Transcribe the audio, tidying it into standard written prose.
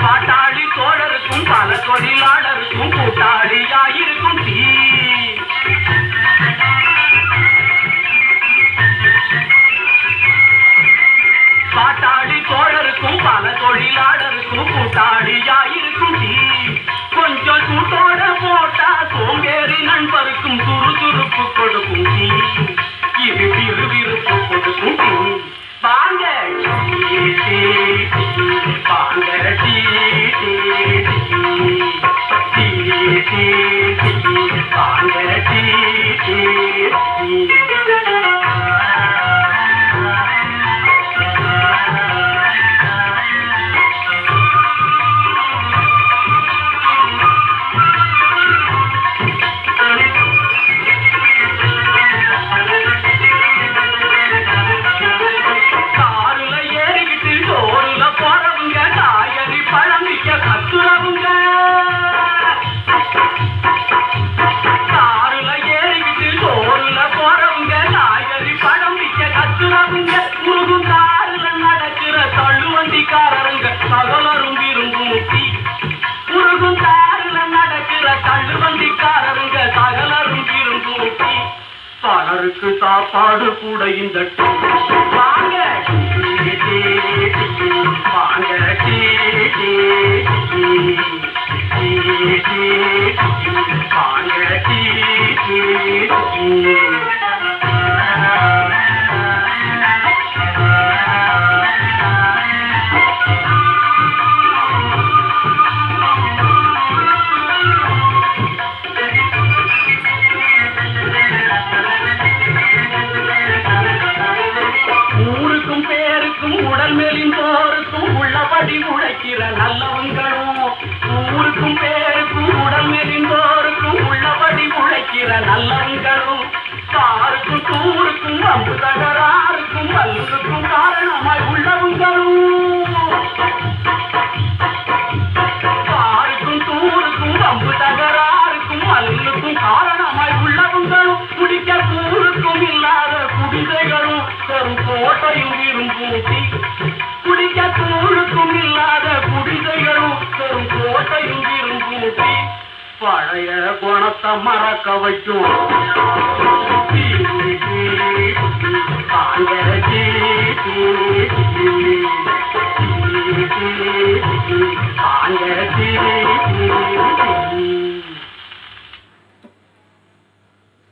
பாட்டாளி தோழருக்கும் பல தொழிலாளருக்கும் கூட்டாளியாயிருக்கும் தீ. பாட்டாளி தோழருக்கும் பல தொழிலாளருக்கும் கூட்டாளியாயிருக்கும் தீ. கொஞ்சம் சூட்டோட போட்டா சோம்பேறி நண்பருக்கும் சுறுசுறுப்பு கொடுக்கும் தீ. இது விறுவிறுப்பு கொடுக்கும் தீ. வாங்க வாங்க சகலரும் விரும்பும் தீ. உருகும் காரில் நடக்கிற தள்ளுவண்டிக்காரருங்க சகலரும் விரும்பும் தீ. பலருக்கு சாப்பாடு கூட இந்த டீ. வாங்க வாங்க டீ வாங்க டீ. ஊருக்கும் பேருக்கும் உடல் மேலின் போருக்கும் உள்ளபடி உழைக்கிற நல்லவங்களும், ஊருக்கும் பேருக்கும் உடல் மேலின் போருக்கும் உள்ளபடி உழைக்கிற நல்லவங்களும், காருக்கும் தூருக்கும் அம்பு தகராறுக்கும் வல்லுக்கும் காரணமாய் உள்ளவங்களும், காருக்கும் தூருக்கும் அம்பு தகராறுக்கும் வல்லுக்கும் காரணமாய் உள்ளவங்களும், குடிக்க கூருக்கும் இல்லாத குடிசைகளும் தரும் கோட்டையும் விரும்பும் தீ. குடிக்க கூழுக்கும் இல்லாத குடிசைகளும் தரும் கோட்டையும் விரும்பும் தீ. பழைய குணத்தை மறக்க வைக்கும் ஆங்க